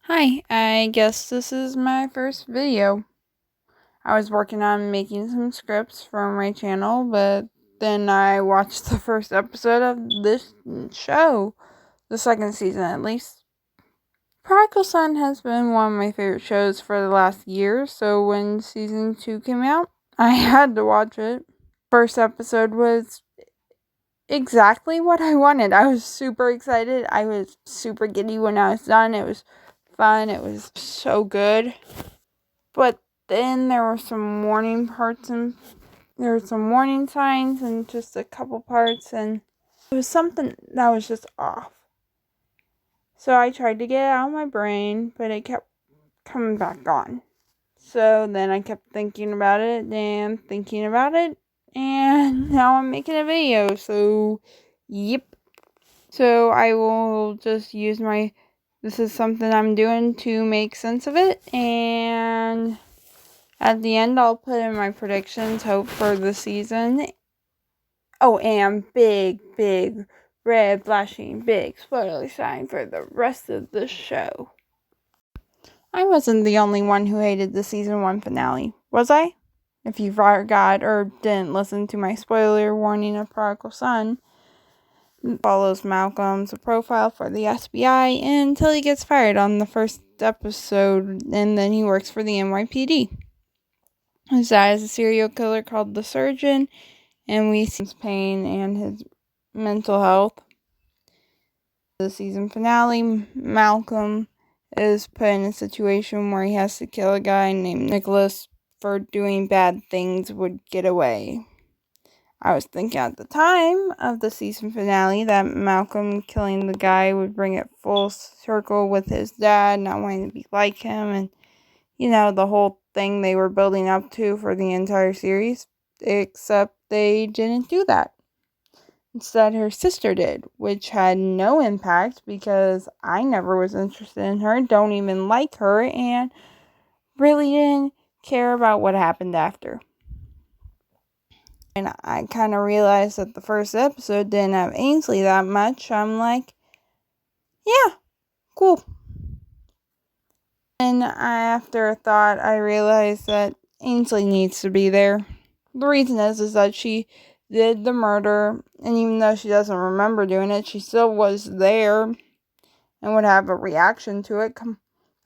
Hi, I guess this is my first video. I was working on making some scripts for my channel, but then I watched the first episode of this show, the second season at least. Prodigal Son has been one of my favorite shows for the last year, so when season 2 came out, I had to watch it. First episode was exactly what I wanted. I was super excited. I was super giddy when I was done. It was fun. It was so good. But then there were some warning parts and there were some warning signs and just a couple parts, and it was something that was just off. So I tried to get it out of my brain, but it kept coming back on. So then I kept thinking about it and thinking about it, and now I'm making a video. So, yep. So I will just use this is something I'm doing to make sense of it, and at the end, I'll put in my predictions, hope for the season. Oh, and big, red, flashing, big spoiler sign for the rest of the show. I wasn't the only one who hated the season 1 finale, was I? If you forgot or didn't listen to my spoiler warning of Prodigal Son, follows Malcolm's profile for the FBI until he gets fired on the first episode, and then he works for the NYPD. His dad is a serial killer called the Surgeon, and we see his pain and his mental health. The season finale, Malcolm is put in a situation where he has to kill a guy named Nicholas for doing bad things would get away. I was thinking at the time of the season finale that Malcolm killing the guy would bring it full circle with his dad not wanting to be like him, and the whole thing they were building up to for the entire series, except they didn't do that. Instead, her sister did, which had no impact because I never was interested in her, don't even like her, and really didn't care about what happened after. And I kind of realized that the first episode didn't have Ainsley that much. I'm like, yeah, cool. And after a thought, I realized that Ainsley needs to be there. The reason is that she did the murder, and even though she doesn't remember doing it, she still was there and would have a reaction to it. Come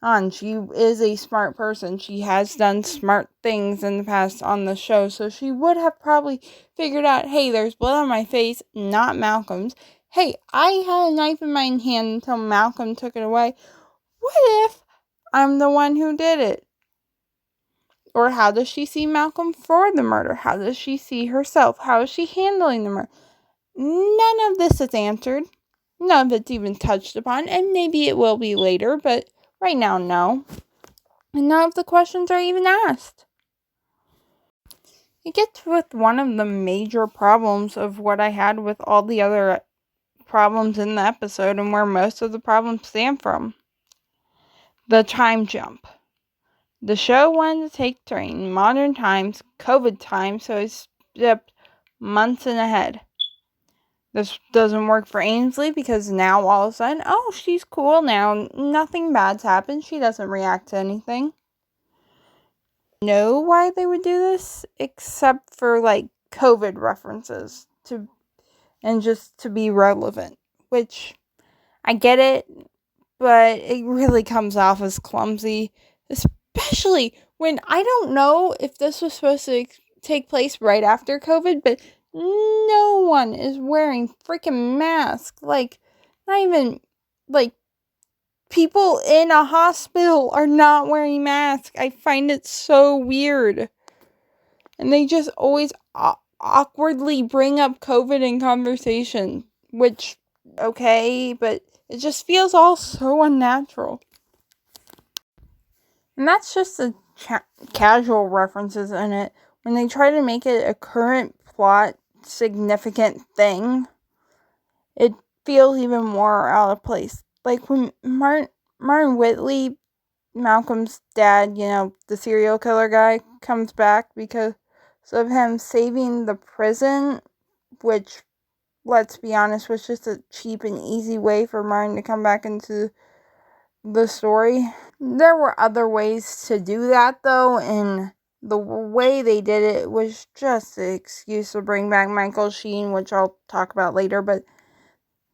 on, she is a smart person. She has done smart things in the past on the show, so she would have probably figured out, hey, there's blood on my face, not Malcolm's. Hey, I had a knife in my hand until Malcolm took it away. What if I'm the one who did it? Or how does she see Malcolm for the murder? How does she see herself? How is she handling the murder? None of this is answered. None of it's even touched upon, and maybe it will be later, but right now, no. And none of the questions are even asked. It gets with one of the major problems of what I had with all the other problems in the episode and where most of the problems stem from. The time jump. The show wanted to take during modern times, COVID times, so it's skipped months in ahead. This doesn't work for Ainsley because now all of a sudden, oh, she's cool now. Nothing bad's happened. She doesn't react to anything. Know why they would do this except for COVID references and just to be relevant, which I get it, but it really comes off as clumsy, especially when I don't know if this was supposed to take place right after COVID, but no one is wearing freaking masks. Not even, people in a hospital are not wearing masks. I find it so weird. And they just always awkwardly bring up COVID in conversation, which, okay, but it just feels all so unnatural. And that's just the casual references in it. When they try to make it a current plot significant thing, it feels even more out of place. Like when Martin Whitley, Malcolm's dad, the serial killer guy, comes back because of him saving the prison, which, let's be honest, was just a cheap and easy way for Martin to come back into the story. There were other ways to do that, though, and the way they did it was just an excuse to bring back Michael Sheen, which I'll talk about later, but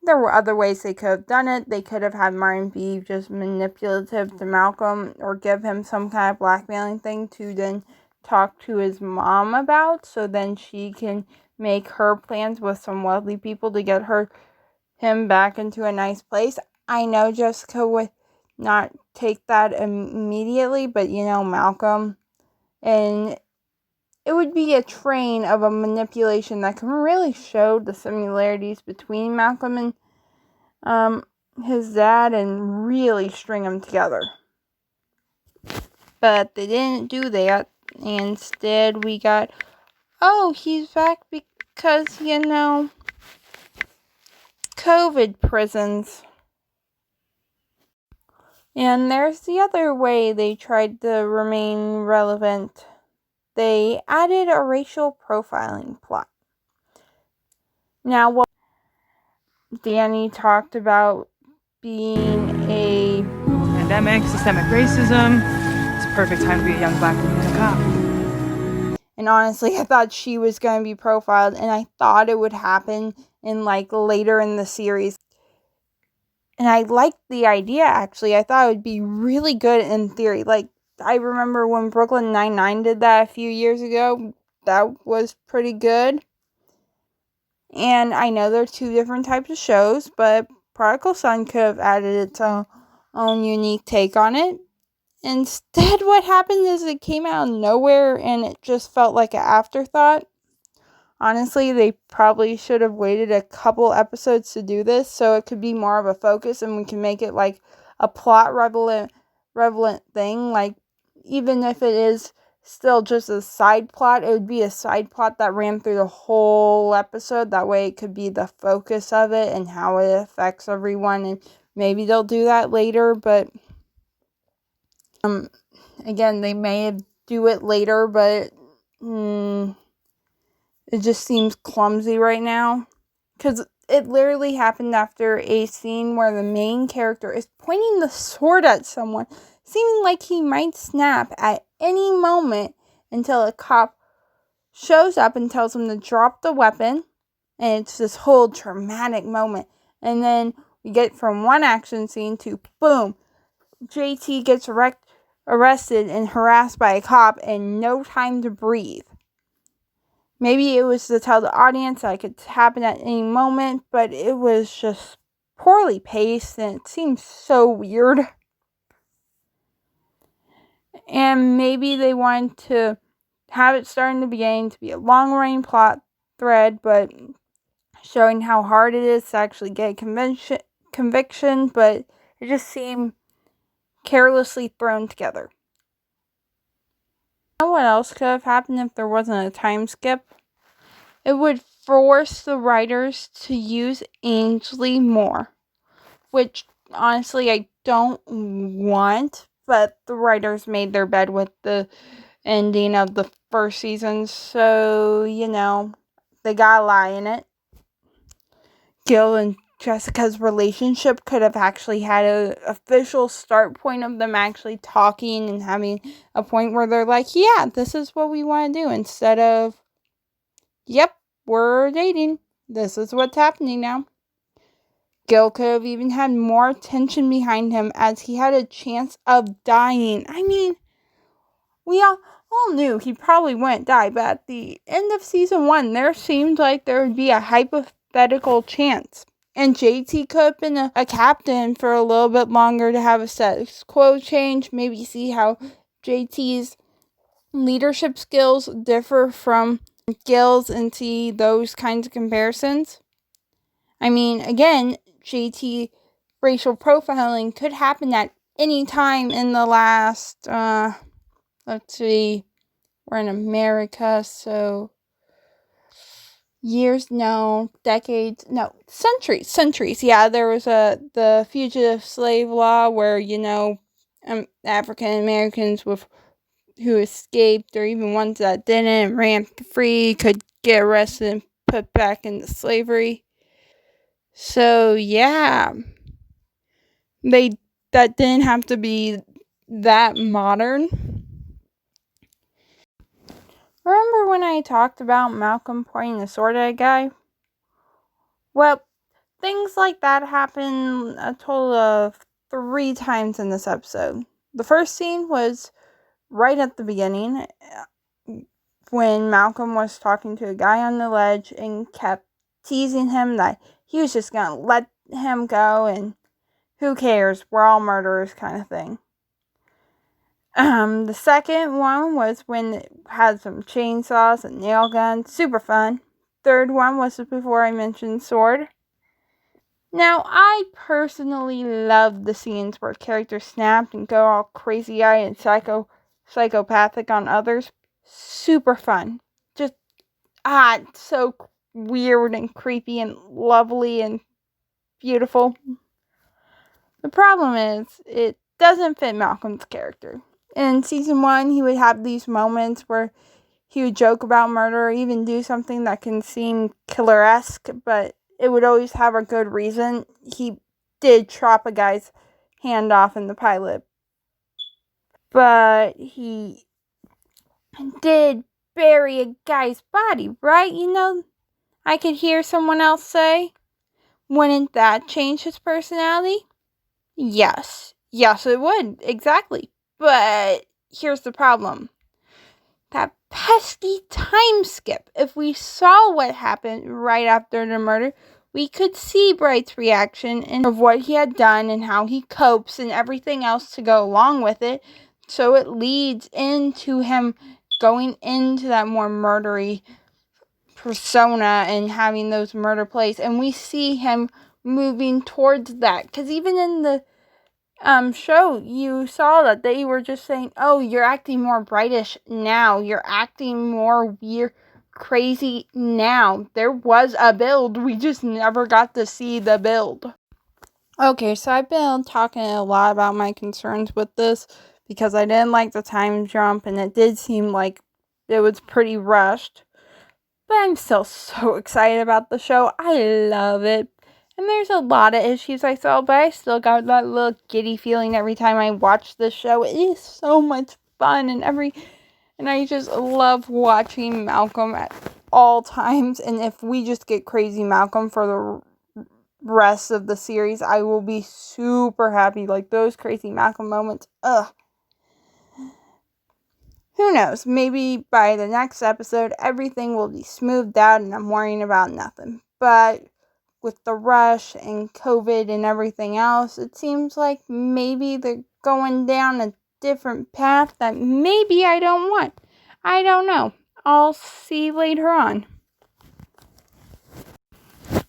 there were other ways they could have done it. They could have had Martin be just manipulative to Malcolm, or give him some kind of blackmailing thing to then talk to his mom about, so then she can make her plans with some wealthy people to get him back into a nice place. I know Jessica would not take that immediately, but Malcolm, and it would be a train of a manipulation that can really show the similarities between Malcolm and his dad and really string them together. But they didn't do that. Instead, we got, oh, he's back because, COVID prisons. And there's the other way they tried to remain relevant. They added a racial profiling plot. Now, what Danny talked about being a pandemic, systemic racism. It's a perfect time to be a young black woman and a cop. And honestly, I thought she was going to be profiled, and I thought it would happen in later in the series. And I liked the idea, actually. I thought it would be really good in theory. I remember when Brooklyn Nine-Nine did that a few years ago. That was pretty good. And I know there are two different types of shows, but Prodigal Son could have added its own unique take on it. Instead, what happened is it came out of nowhere, and it just felt like an afterthought. Honestly, they probably should have waited a couple episodes to do this, so it could be more of a focus, and we can make it like a plot relevant thing. Even if it is still just a side plot, it would be a side plot that ran through the whole episode. That way it could be the focus of it and how it affects everyone, and maybe they'll do that later, but again, they may do it later, but it just seems clumsy right now, because it literally happened after a scene where the main character is pointing the sword at someone, seeming like he might snap at any moment, until a cop shows up and tells him to drop the weapon, and it's this whole dramatic moment. And then we get from one action scene to boom, JT gets arrested and harassed by a cop and no time to breathe. Maybe it was to tell the audience that it could happen at any moment, but it was just poorly paced and it seems so weird. And maybe they wanted to have it start in the beginning to be a long-running plot thread, but showing how hard it is to actually get a conviction, but it just seemed carelessly thrown together. You know what else could have happened if there wasn't a time skip? It would force the writers to use Ainsley more, which honestly I don't want, but the writers made their bed with the ending of the first season, so they got a lie in it. Gil and Jessica's relationship could have actually had an official start point of them actually talking and having a point where they're like, yeah, this is what we want to do, instead of, yep, we're dating. This is what's happening now. Gil could have even had more tension behind him, as he had a chance of dying. I mean, we all knew he probably wouldn't die, but at the end of season 1, there seemed like there would be a hypothetical chance. And JT could have been a captain for a little bit longer to have a status quo change. Maybe see how JT's leadership skills differ from Gil's and see those kinds of comparisons. I mean, again, JT racial profiling could happen at any time in the last, let's see, we're in America, so years, no, decades, no, centuries. Yeah, there was the fugitive slave law where, African Americans who escaped, or even ones that didn't, ran free, could get arrested and put back into slavery. So yeah, they that didn't have to be that modern. Remember when I talked about Malcolm pointing the sword at a guy? Well, things like that happen a total of 3 times in this episode. The first scene was right at the beginning when Malcolm was talking to a guy on the ledge and kept teasing him that he was just going to let him go and who cares, we're all murderers kind of thing. The second one was when it had some chainsaws and nail guns, super fun. Third one was before I mentioned sword. Now, I personally love the scenes where characters snapped and go all crazy-eyed and psychopathic on others. Super fun. Just, it's so weird and creepy and lovely and beautiful. The problem is, it doesn't fit Malcolm's character. In season 1, he would have these moments where he would joke about murder or even do something that can seem killer-esque, but it would always have a good reason. He did chop a guy's hand off in the pilot, but he did bury a guy's body, right? You know, I could hear someone else say, wouldn't that change his personality? Yes, it would, exactly. But here's the problem. That pesky time skip. If we saw what happened right after the murder, we could see Bright's reaction and of what he had done and how he copes and everything else to go along with it. So it leads into him going into that more murdery persona and having those murder plays. And we see him moving towards that. Because even in the show, you saw that they were just saying, oh, you're acting more brightish now. You're acting more weird, crazy now. There was a build. We just never got to see the build. Okay, so I've been talking a lot about my concerns with this because I didn't like the time jump and it did seem like it was pretty rushed. But I'm still so excited about the show. I love it. And there's a lot of issues I saw, but I still got that little giddy feeling every time I watch this show. It is so much fun and I just love watching Malcolm at all times. And if we just get crazy Malcolm for the rest of the series, I will be super happy. Like those crazy Malcolm moments. Who knows? Maybe by the next episode, everything will be smoothed out and I'm worrying about nothing. But with the rush and COVID and everything else, it seems like maybe they're going down a different path that maybe I don't want. I don't know. I'll see later on.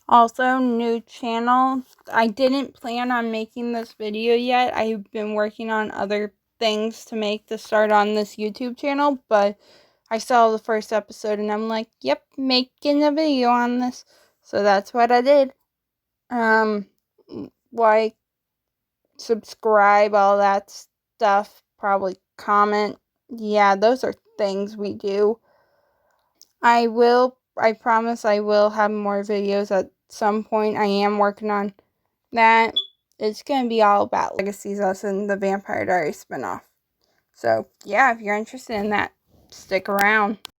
Also, new channel. I didn't plan on making this video yet. I've been working on other things to make to start on this YouTube channel, but I saw the first episode and I'm like, yep, making a video on this. So that's what I did. Like, subscribe, all that stuff, probably comment. Yeah, those are things we do. I promise I will have more videos at some point. I am working on that. It's going to be all about Legacy's Us and the Vampire Diaries spinoff. So, yeah, if you're interested in that, stick around.